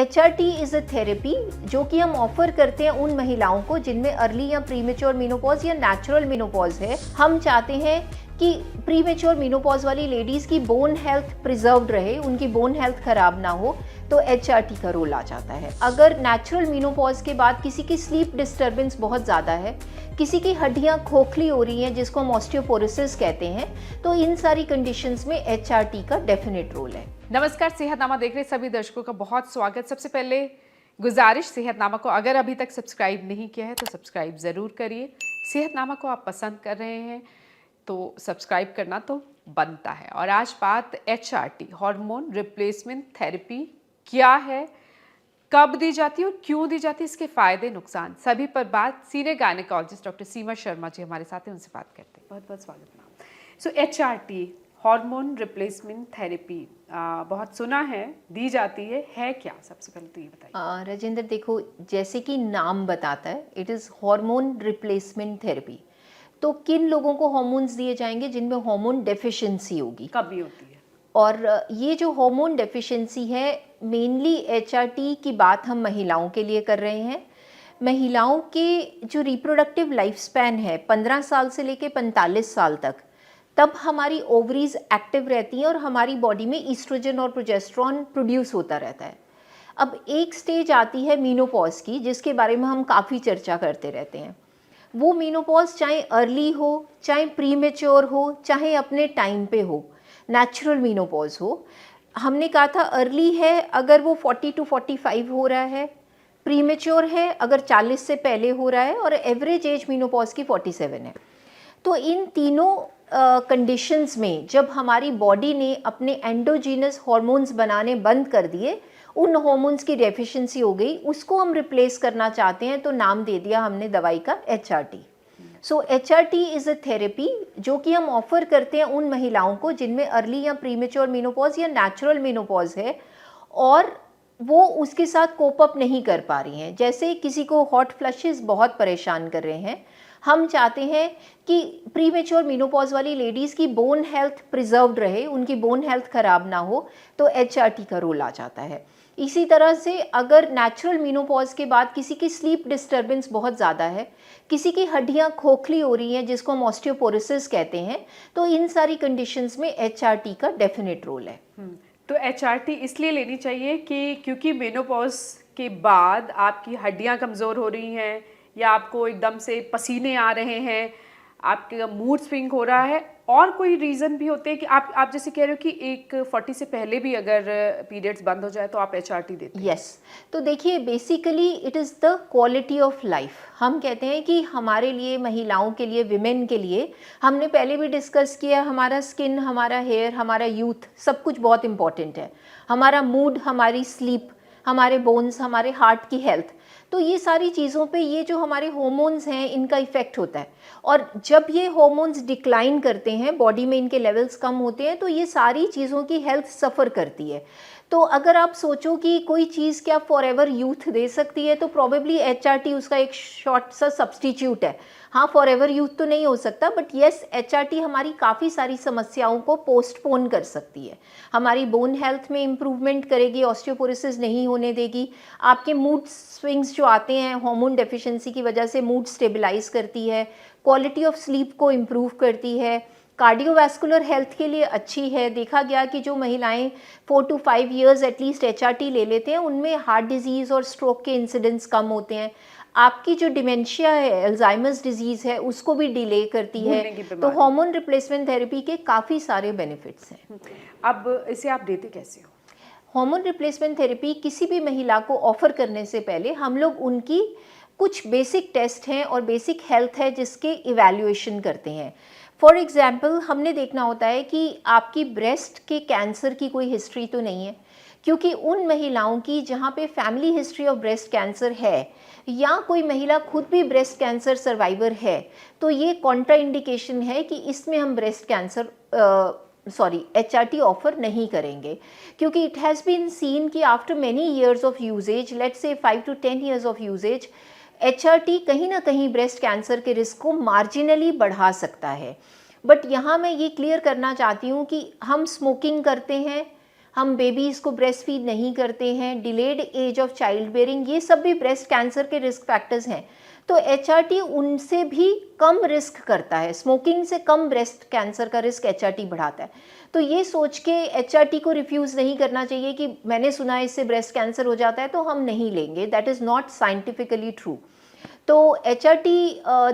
HRT is a therapy जो कि हम ऑफर करते हैं उन महिलाओं को जिनमें अर्ली या प्रीमेच्योर मेनोपॉज या नेचुरल मेनोपॉज है। हम चाहते हैं कि प्रीमेच्योर मेनोपॉज वाली लेडीज़ की बोन हेल्थ प्रिजर्व्ड रहे, उनकी बोन हेल्थ खराब ना हो, तो HRT का रोल आ जाता है। अगर नेचुरल मेनोपॉज के बाद किसी की स्लीप डिस्टर्बेंस बहुत ज़्यादा है, किसी की हड्डियाँ खोखली हो रही हैं जिसको हम ऑस्टियोपोरोसिस कहते हैं, तो इन सारी कंडीशंस में HRT का डेफिनेट रोल है। नमस्कार, सेहतनामा देख रहे सभी दर्शकों का बहुत स्वागत। सबसे पहले गुजारिश, सेहतनामा को अगर अभी तक सब्सक्राइब नहीं किया है तो सब्सक्राइब ज़रूर करिए। सेहतनामा को आप पसंद कर रहे हैं तो सब्सक्राइब करना तो बनता है। और आज बात HRT, हार्मोन रिप्लेसमेंट थेरेपी, क्या है, कब दी जाती है और क्यों दी जाती है, इसके फ़ायदे नुकसान सभी पर बात सीनियर गायनेकोलॉजिस्ट डॉक्टर सीमा शर्मा जी हमारे साथ हैं, उनसे बात करते हैं। बहुत बहुत स्वागत मैम। सो HRT, हार्मोन रिप्लेसमेंट थेरेपी, बहुत सुना है, दी जाती है क्या? सबसे पहले तो ये बताइए। राजेंद्र, देखो, जैसे कि नाम बताता है, it is hormone replacement therapy. तो किन लोगों को हार्मोन्स दिए जाएंगे जिनमें हार्मोन डेफिशिएंसी होगी, कब भी होती है? और ये जो हार्मोन डेफिशिएंसी है, मेनली HRT की बात हम महिलाओं के लिए कर रहे हैं। महिलाओं के जो रिप्रोडक्टिव लाइफ स्पैन है 15 साल से लेके 45 साल तक, तब हमारी ओवरीज एक्टिव रहती हैं और हमारी बॉडी में ईस्ट्रोजन और प्रोजेस्टेरॉन प्रोड्यूस होता रहता है। अब एक स्टेज आती है मीनोपॉज की, जिसके बारे में हम काफ़ी चर्चा करते रहते हैं। वो मीनोपॉज चाहे अर्ली हो, चाहे प्रीमेच्योर हो, चाहे अपने टाइम पे हो, नेचुरल मीनोपॉज हो। हमने कहा था अर्ली है अगर वो 40 to 45 हो रहा है, प्रीमेच्योर है अगर 40 से पहले हो रहा है, और एवरेज एज मीनोपॉज की 47 है। तो इन तीनों कंडीशंस में जब हमारी बॉडी ने अपने एंडोजीनस हार्मोन्स बनाने बंद कर दिए, उन हार्मोन्स की डेफिशिएंसी हो गई, उसको हम रिप्लेस करना चाहते हैं, तो नाम दे दिया हमने दवाई का HRT। So HRT is a therapy जो कि हम ऑफर करते हैं उन महिलाओं को जिनमें अर्ली या प्रीमेच्योर मेनोपॉज या नेचुरल मेनोपॉज है और वो उसके साथ कोप अप नहीं कर पा रही हैं। जैसे किसी को हॉट फ्लशेस बहुत परेशान कर रहे हैं, हम चाहते हैं कि प्रीमेच्योर मेनोपॉज वाली लेडीज़ की बोन हेल्थ प्रिजर्व्ड रहे, उनकी बोन हेल्थ खराब ना हो, तो HRT का रोल आ जाता है। इसी तरह से अगर नेचुरल मेनोपॉज के बाद किसी की स्लीप डिस्टर्बेंस बहुत ज़्यादा है, किसी की हड्डियाँ खोखली हो रही हैं जिसको हम ऑस्टियोपोरोसिस कहते हैं, तो इन सारी कंडीशंस में HRT का डेफिनेट रोल है। तो HRT इसलिए लेनी चाहिए कि क्योंकि मेनोपॉज के बाद आपकी हड्डियां कमज़ोर हो रही हैं, या आपको एकदम से पसीने आ रहे हैं, आपका मूड स्विंग हो रहा है, और कोई रीज़न भी होते हैं कि आप जैसे कह रहे हो कि एक 40 से पहले भी अगर पीरियड्स बंद हो जाए तो आप HRT देते हैं? यस। तो देखिए, basically it is the quality of life. हम कहते हैं कि हमारे लिए, महिलाओं के लिए, विमेन के लिए, हमने पहले भी डिस्कस किया, हमारा स्किन, हमारा हेयर, हमारा यूथ, सब कुछ बहुत इंपॉर्टेंट है। हमारा मूड, हमारी स्लीप, हमारे बोन्स, हमारे हार्ट की हेल्थ, तो ये सारी चीज़ों पे ये जो हमारे हार्मोन्स हैं इनका इफ़ेक्ट होता है। और जब ये हार्मोन्स डिक्लाइन करते हैं, बॉडी में इनके लेवल्स कम होते हैं, तो ये सारी चीज़ों की हेल्थ सफ़र करती है। तो अगर आप सोचो कि कोई चीज़ क्या फॉर एवर यूथ दे सकती है, तो प्रॉबेबली HRT उसका एक शॉर्ट सा सब्सटीट्यूट है। हाँ, फॉर एवर यूथ तो नहीं हो सकता, बट येस, HRT हमारी काफ़ी सारी समस्याओं को पोस्टपोन कर सकती है। हमारी बोन हेल्थ में इम्प्रूवमेंट करेगी, ऑस्टियोपोरोसिस नहीं होने देगी, आपके मूड स्विंग्स जो आते हैं हार्मोन डेफिशिएंसी की वजह से, मूड स्टेबलाइज करती है, क्वालिटी ऑफ स्लीप को इम्प्रूव करती है, कार्डियोवैस्कुलर हेल्थ के लिए अच्छी है। देखा गया कि जो महिलाएं 4 to 5 ईयर्स एटलीस्ट HRT ले लेते हैं, उनमें हार्ट डिजीज़ और स्ट्रोक के इंसिडेंट्स कम होते हैं। आपकी जो डिमेंशिया है, अल्जाइमर्स डिजीज़ है, उसको भी डिले करती है। तो हार्मोन रिप्लेसमेंट थेरेपी के काफ़ी सारे बेनिफिट्स हैं। अब इसे आप देते कैसे हो? हार्मोन रिप्लेसमेंट थेरेपी किसी भी महिला को ऑफर करने से पहले हम लोग उनकी कुछ बेसिक टेस्ट हैं और बेसिक हेल्थ है जिसके इवैल्यूएशन करते हैं। फॉर एग्जांपल, हमने देखना होता है कि आपकी ब्रेस्ट के कैंसर की कोई हिस्ट्री तो नहीं है, क्योंकि उन महिलाओं की जहाँ पे family history of breast cancer है, या कोई महिला खुद भी ब्रेस्ट कैंसर सर्वाइवर है, तो ये कॉन्ट्राइंडिकेशन है कि इसमें हम ब्रेस्ट कैंसर HRT ऑफर नहीं करेंगे। क्योंकि इट हैज़ बीन सीन कि after many years of usages, let's say 5 to 10 years of usages, HRT कहीं ना कहीं ब्रेस्ट कैंसर के रिस्क को मार्जिनली बढ़ा सकता है। बट यहाँ मैं ये क्लियर करना चाहती हूँ कि हम स्मोकिंग करते हैं, हम बेबीज़ को ब्रेस्ट फीड नहीं करते हैं, delayed age of child bearing, ये सब भी ब्रेस्ट कैंसर के रिस्क फैक्टर्स हैं। तो HRT उनसे भी कम रिस्क करता है, स्मोकिंग से कम ब्रेस्ट कैंसर का रिस्क HRT बढ़ाता है। तो ये सोच के HRT को रिफ्यूज़ नहीं करना चाहिए कि मैंने सुना है इससे ब्रेस्ट कैंसर हो जाता है तो हम नहीं लेंगे, that is not scientifically true. तो HRT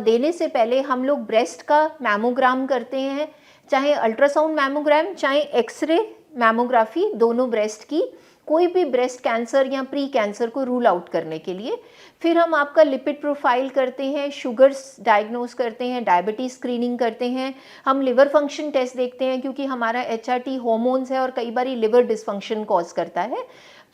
देने से पहले हम लोग ब्रेस्ट का मैमोग्राम करते हैं, चाहे अल्ट्रासाउंड मैमोग्राम चाहे एक्सरे मैमोग्राफी, दोनों ब्रेस्ट की, कोई भी ब्रेस्ट कैंसर या प्री कैंसर को रूल आउट करने के लिए। फिर हम आपका लिपिड प्रोफाइल करते हैं, शुगर्स डायग्नोज करते हैं, डायबिटीज़ स्क्रीनिंग करते हैं, हम लिवर फंक्शन टेस्ट देखते हैं क्योंकि हमारा HRT हॉर्मोन्स है और कई बार लिवर डिसफंक्शन कॉज करता है।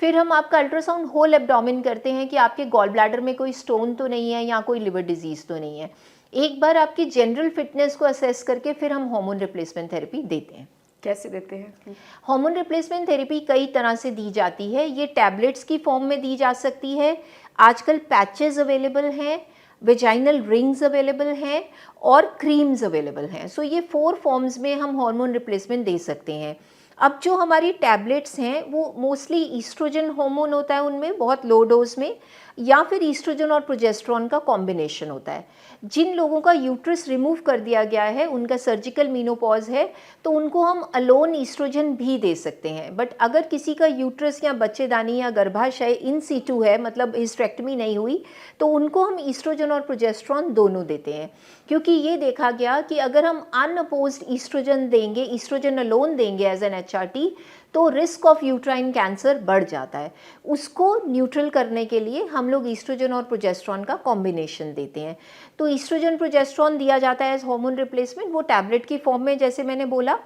फिर हम आपका अल्ट्रासाउंड होल एब्डोमेन करते हैं कि आपके गॉल ब्लैडर में कोई स्टोन तो नहीं है या कोई लिवर डिजीज़ तो नहीं है। एक बार आपकी जनरल फिटनेस को असेस करके फिर हम हार्मोन रिप्लेसमेंट थेरेपी देते हैं। कैसे देते हैं? हार्मोन रिप्लेसमेंट थेरेपी कई तरह से दी जाती है, ये टैबलेट्स की फॉर्म में दी जा सकती है, आजकल पैचेस अवेलेबल हैं, वेजाइनल रिंग्स अवेलेबल हैं और क्रीम्स अवेलेबल हैं। सो ये 4 फॉर्म्स में हम हार्मोन रिप्लेसमेंट दे सकते हैं। अब जो हमारी टैबलेट्स हैं वो मोस्टली ईस्ट्रोजन हार्मोन होता है उनमें, बहुत लो डोज में, या फिर ईस्ट्रोजन और प्रोजेस्टेरोन का कॉम्बिनेशन होता है। जिन लोगों का यूट्रस रिमूव कर दिया गया है, उनका सर्जिकल मीनोपॉज है, तो उनको हम अलोन ईस्ट्रोजन भी दे सकते हैं। बट अगर किसी का यूट्रस या बच्चेदानी या गर्भाशय इन सीटू है, मतलब हिस्टेक्टमी नहीं हुई, तो उनको हम ईस्ट्रोजन और प्रोजेस्टेरोन दोनों देते हैं। क्योंकि ये देखा गया कि अगर हम अनअपोज्ड ईस्ट्रोजन देंगे, ईस्ट्रोजन अलोन देंगे एज एन HRT, तो रिस्क ऑफ यूट्राइन कैंसर बढ़ जाता है। उसको न्यूट्रल करने के लिए हम लोग ईस्ट्रोजन और प्रोजेस्टेरोन का कॉम्बिनेशन देते हैं। तो ईस्ट्रोजन प्रोजेस्टेरोन दिया जाता है एज हार्मोन रिप्लेसमेंट, वो टैबलेट की फॉर्म में, जैसे मैंने बोला,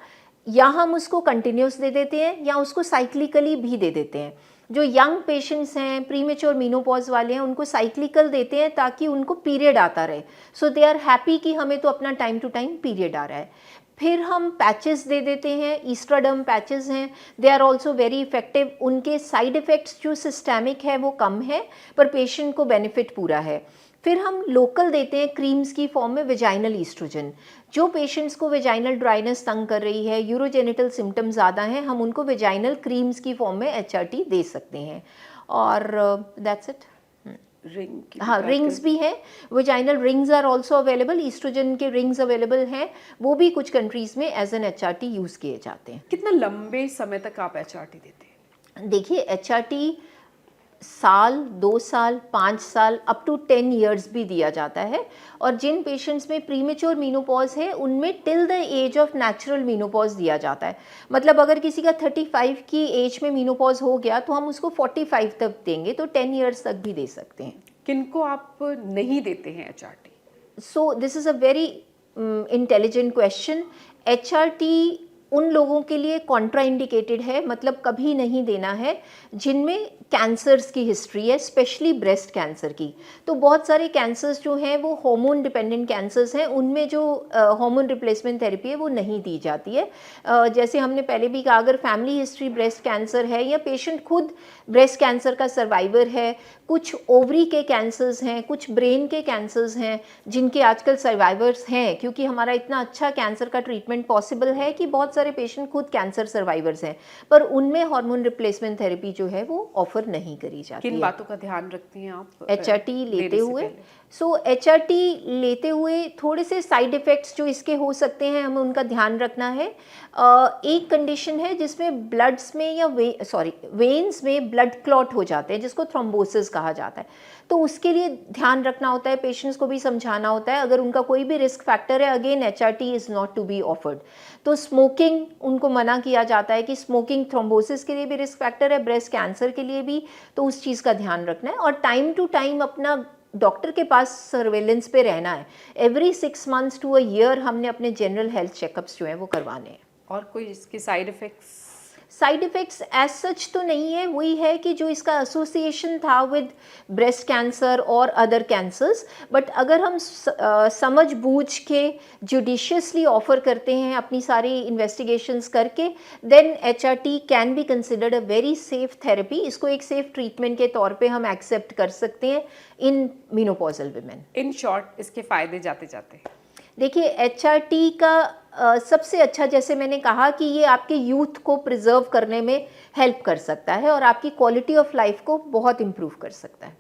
या हम उसको कंटिन्यूस दे देते हैं या उसको साइक्लिकली भी दे देते हैं। जो यंग पेशेंट्स हैं, प्रीमेच्योर मीनोपॉज वाले हैं, उनको साइक्लिकल देते हैं ताकि उनको पीरियड आता रहे, सो दे आर हैप्पी कि हमें तो अपना टाइम टू टाइम पीरियड आ रहा है। फिर हम पैचेस दे देते हैं, ईस्ट्राडर्म पैचेस हैं, they are also very effective. उनके साइड इफ़ेक्ट्स जो सिस्टेमिक है वो कम है, पर पेशेंट को बेनिफिट पूरा है। फिर हम लोकल देते हैं क्रीम्स की फॉर्म में वेजाइनल ईस्ट्रोजन। जो पेशेंट्स को वेजाइनल ड्राइनेस तंग कर रही है, यूरोजेनिटल सिम्टम्स ज़्यादा हैं, हम उनको वेजाइनल क्रीम्स की फॉर्म में HRT दे सकते हैं। और दैट्स इट। रिंग की हाँ, रिंग्स भी हैं, vaginal rings are also available, estrogen के रिंग्स अवेलेबल हैं, वो भी कुछ कंट्रीज़ में एज एन HRT यूज़ किए जाते हैं। कितना लंबे समय तक आप HRT देते हैं? देखिए, HRT साल, 2 साल, 5 साल, अप टू 10 ईयर्स भी दिया जाता है। और जिन पेशेंट्स में प्रीमेच्योर मीनोपॉज है, उनमें till the age of natural menopause दिया जाता है। मतलब अगर किसी का 35 की एज में मीनोपॉज हो गया तो हम उसको 45 तक देंगे, तो 10 ईयर्स तक भी दे सकते हैं। किनको आप नहीं देते हैं HRT? So this is a very intelligent question. HRT उन लोगों के लिए कॉन्ट्राइंडिकेटेड है, मतलब कभी नहीं देना है जिनमें कैंसर्स की हिस्ट्री है, स्पेशली ब्रेस्ट कैंसर की। तो बहुत सारे कैंसर्स जो हैं वो हार्मोन डिपेंडेंट कैंसर्स हैं, उनमें जो हार्मोन रिप्लेसमेंट थेरेपी है वो नहीं दी जाती है। जैसे हमने पहले भी कहा, अगर फैमिली हिस्ट्री ब्रेस्ट कैंसर है या पेशेंट खुद ब्रेस्ट कैंसर का सर्वाइवर है, कुछ ओवरी के कैंसर्स हैं, कुछ ब्रेन के कैंसर्स हैं जिनके आजकल सर्वाइवर्स हैं, क्योंकि हमारा इतना अच्छा कैंसर का ट्रीटमेंट पॉसिबल है कि बहुत सारे पेशेंट खुद कैंसर सर्वाइवर्स हैं, पर उनमें हार्मोन रिप्लेसमेंट थेरेपी जो है वो ऑफर नहीं करी जाती है। किन बातों का ध्यान रखती हैं आप HRT लेते हुए? HRT लेते हुए थोड़े से साइड इफ़ेक्ट्स जो इसके हो सकते हैं, हमें उनका ध्यान रखना है। एक कंडीशन है जिसमें ब्लड्स में या वेन्स में ब्लड क्लॉट हो जाते हैं, जिसको थ्रोम्बोसिस कहा जाता है। तो उसके लिए ध्यान रखना होता है, पेशेंट्स को भी समझाना होता है। अगर उनका कोई भी रिस्क फैक्टर है, again HRT is not to be offered. तो स्मोकिंग उनको मना किया जाता है कि स्मोकिंग थ्रोम्बोसिस के लिए भी रिस्क फैक्टर है, ब्रेस्ट कैंसर के लिए भी, तो उस चीज़ का ध्यान रखना है। और टाइम टू टाइम अपना डॉक्टर के पास सर्वेलेंस पे रहना है। Every 6 months to a year हमने अपने जनरल हेल्थ चेकअप्स जो हैं वो करवाने हैं। और कोई इसके side effects? Side effects as such तो नहीं है, वही है कि जो इसका एसोसिएशन था विद ब्रेस्ट कैंसर और अदर कैंसर्स, बट अगर हम समझ बूझ के जुडिशियसली ऑफर करते हैं अपनी सारी इन्वेस्टिगेशंस करके, then HRT can be considered a very safe therapy. इसको एक सेफ ट्रीटमेंट के तौर पे हम एक्सेप्ट कर सकते हैं इन मीनोपॉजल वुमेन। इन शॉर्ट इसके फ़ायदे जाते जाते? देखिए HRT का सबसे अच्छा, जैसे मैंने कहा कि ये आपके यूथ को प्रिजर्व करने में हेल्प कर सकता है और आपकी क्वालिटी ऑफ लाइफ को बहुत इम्प्रूव कर सकता है।